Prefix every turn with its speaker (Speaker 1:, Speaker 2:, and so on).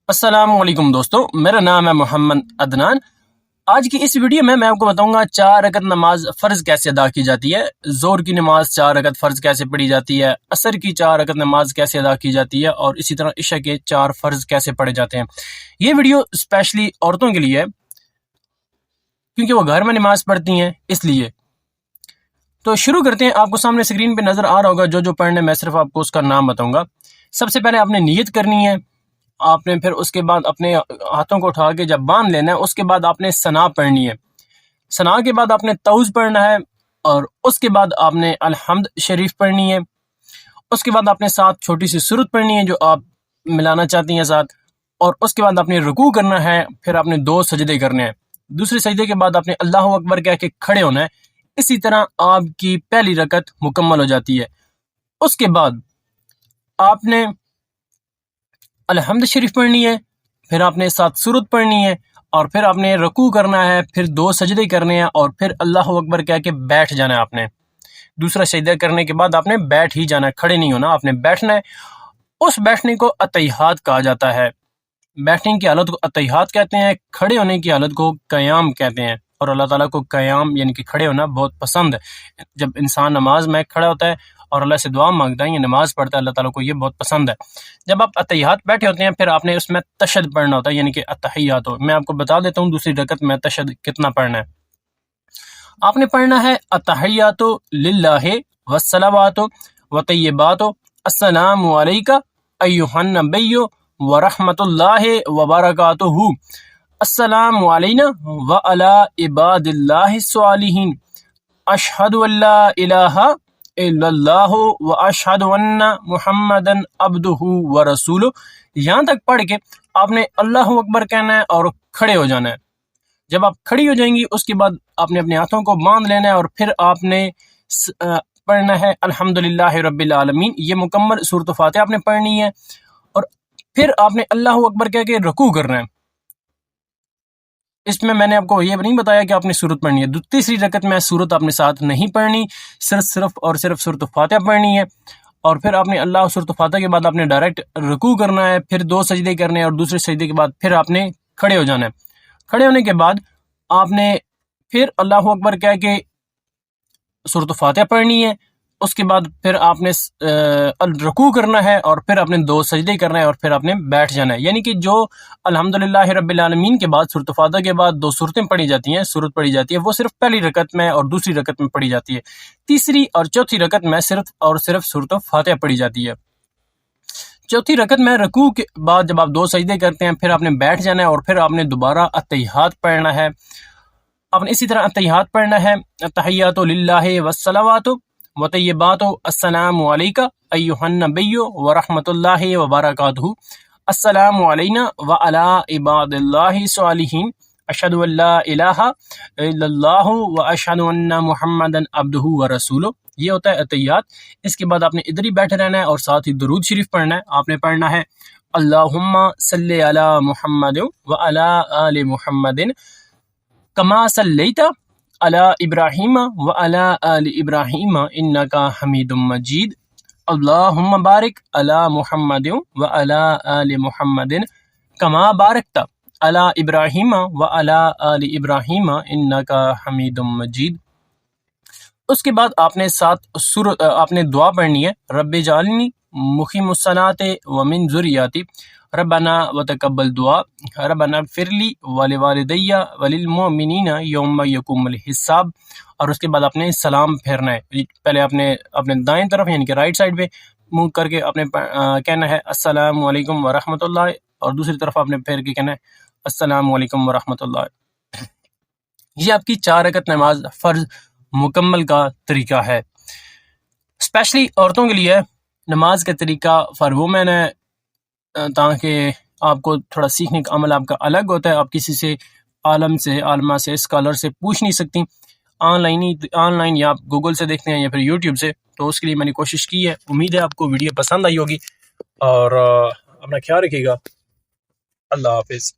Speaker 1: السلام علیکم دوستو، میرا نام ہے محمد عدنان۔ آج کی اس ویڈیو میں آپ کو بتاؤں گا 4 رکعت نماز فرض کیسے ادا کی جاتی ہے، ظہر کی نماز 4 رکعت فرض کیسے پڑھی جاتی ہے، عصر کی 4 رکعت نماز کیسے ادا کی جاتی ہے، اور اسی طرح عشاء کے 4 فرض کیسے پڑھے جاتے ہیں۔ یہ ویڈیو اسپیشلی عورتوں کے لیے ہے کیونکہ وہ گھر میں نماز پڑھتی ہیں، اس لیے۔ تو شروع کرتے ہیں۔ آپ کو سامنے اسکرین پہ نظر آ رہا ہوگا جو پڑھنے، میں صرف آپ کو اس کا نام بتاؤں گا۔ سب سے پہلے آپ نے نیت کرنی ہے، آپ نے پھر اس کے بعد اپنے ہاتھوں کو اٹھا کے جب باندھ لینا ہے، اس کے بعد آپ نے ثنا پڑھنی ہے، ثنا کے بعد آپ نے تعوذ پڑھنا ہے، اور اس کے بعد آپ نے الحمد شریف پڑھنی ہے۔ اس کے بعد آپ نے ساتھ چھوٹی سی سورت پڑھنی ہے جو آپ ملانا چاہتی ہیں ساتھ، اور اس کے بعد آپ نے رکوع کرنا ہے، پھر آپ نے 2 سجدے کرنے ہیں۔ دوسرے سجدے کے بعد آپ نے اللہ اکبر کہہ کے کھڑے ہونا ہے۔ اسی طرح آپ کی پہلی رکعت مکمل ہو جاتی ہے۔ اس کے بعد آپ نے الحمد شریف پڑھنی ہے، پھر آپ نے ساتھ سورت پڑھنی ہے، اور پھر آپ نے رکوع کرنا ہے، پھر 2 سجدے کرنے ہیں، اور پھر اللہ اکبر کہہ کے بیٹھ جانا ہے۔ آپ نے دوسرا سجدہ کرنے کے بعد آپ نے بیٹھ ہی جانا ہے، کھڑے نہیں ہونا، آپ نے بیٹھنا ہے۔ اس بیٹھنے کو اتحیات کہا جاتا ہے۔ بیٹھنے کی حالت کو اتحیات کہتے ہیں، کھڑے ہونے کی حالت کو قیام کہتے ہیں، اور اللہ تعالیٰ کو قیام یعنی کہ کھڑے ہونا بہت پسند ہے۔ جب انسان نماز میں کھڑا ہوتا ہے اور اللہ سے دعا مانگتا ہے یا نماز پڑھتا ہے، اللہ تعالیٰ کو یہ بہت پسند ہے۔ جب آپ اتحیات بیٹھے ہوتے ہیں، پھر آپ نے اس میں تشہد پڑھنا ہوتا ہے، یعنی کہ اتحیات ہو۔ میں آپ کو بتا دیتا ہوں دوسری رکعت میں تشہد کتنا پڑھنا ہے۔ آپ نے پڑھنا ہے اتحیات للہ والصلوات وطیبات السلام علیکہ ایھا النبی ورحمۃ اللہ وبرکاتہ السلام علینا وعلی عباد اللہ الصالحین اشہد ان لا الہ الا اللہ واشہد ان محمدا عبدہ ورسولہ۔ یہاں تک پڑھ کے آپ نے اللہ اکبر کہنا ہے اور کھڑے ہو جانا ہے۔ جب آپ کھڑی ہو جائیں گی، اس کے بعد آپ نے اپنے ہاتھوں کو باندھ لینا ہے، اور پھر آپ نے پڑھنا ہے الحمدللہ رب العالمین۔ یہ مکمل سورۃ فاتحہ آپ نے پڑھنی ہے، اور پھر آپ نے اللہ اکبر کہہ کے رکوع کرنا ہے۔ اس میں نے آپ کو یہ نہیں بتایا کہ آپ نے سورت پڑھنی ہے۔ تیسری رکعت میں سورت آپ نے ساتھ نہیں پڑھنی، صرف سورۃ فاتحہ پڑھنی ہے، اور پھر آپ نے سورۃ فاتحہ کے بعد آپ نے ڈائریکٹ رکوع کرنا ہے، پھر 2 سجدے کرنے ہیں، اور دوسرے سجدے کے بعد پھر آپ نے کھڑے ہو جانا ہے۔ کھڑے ہونے کے بعد آپ نے پھر اللہ اکبر کہہ کے سورۃ فاتحہ پڑھنی ہے۔ اس کے بعد پھر آپ نے رکوع کرنا ہے، اور پھر آپ نے 2 سجدے کرنا ہے، اور پھر آپ نے بیٹھ جانا ہے۔ یعنی کہ جو الحمدللہ رب العالمین کے بعد سورۃ فاتحہ کے بعد 2 سورتیں پڑھی جاتی ہیں، سورت پڑھی جاتی ہے، وہ صرف پہلی رکعت میں اور دوسری رکعت میں پڑھی جاتی ہے۔ تیسری اور چوتھی رکعت میں صرف سورۃ فاتحہ پڑھی جاتی ہے۔ چوتھی رکعت میں رکوع کے بعد جب آپ 2 سجدے کرتے ہیں، پھر آپ نے بیٹھ جانا ہے، اور پھر آپ نے دوبارہ اتحیات پڑھنا ہے۔ آپ نے اسی طرح اتحیات پڑھنا ہے، اتحیات للہ والصلوات وطیبات السلام علیکہ ایھا النبی ورحمۃ اللہ وبرکاتہ السلام علینا وعلی عباد اللہ الصالحین اشہد ان لا الہ الا اللہ واشہد ان محمدا عبدہ ورسولہ۔ یہ ہوتا ہے اتحیات۔ اس کے بعد آپ نے ادھر ہی بیٹھے رہنا ہے، اور ساتھ ہی درود شریف پڑھنا ہے۔ آپ نے پڑھنا ہے اللہم صلی علی محمد وعلی آل محمد کما صلیت علی ابراہیم وعلی آل ابراہیم انک حمید مجید اللہم بارک علی محمد وعلی آل محمد کما بارکت علی ابراہیم وعلی آل ابراہیم انک حمید مجید۔ اس کے بعد آپ نے آپ نے دعا پڑھنی ہے، رب اجعلنی مقیم الصلاۃ ومن ذریتی ربنا وتقبل دعا ربنا اغفر لی ولوالدی وللمؤمنین یوم یقوم الحساب۔ اور اس کے بعد آپ نے سلام پھیرنا ہے۔ پہلے آپ نے اپنے دائیں طرف یعنی کہ رائٹ سائڈ پہ منہ کر کے آپ نے کہنا ہے السلام علیکم ورحمۃ اللہ، اور دوسری طرف آپ نے پھیر کے کہنا ہے السلام علیکم ورحمۃ اللہ۔ یہ آپ کی 4 رکعت نماز فرض مکمل کا طریقہ ہے۔ اسپیشلی عورتوں کے لیے نماز کا طریقہ وہ میں نے تاکہ آپ کو تھوڑا سیکھنے کا عمل آپ کا الگ ہوتا ہے۔ آپ کسی سے عالم سے، عالمہ سے، اسکالر سے پوچھ نہیں سکتی، آن لائن یا آپ گوگل سے دیکھتے ہیں یا پھر یوٹیوب سے۔ تو اس کے لیے میں نے کوشش کی ہے۔ امید ہے آپ کو ویڈیو پسند آئی ہوگی، اور اپنا خیال رکھیے گا۔ اللہ حافظ۔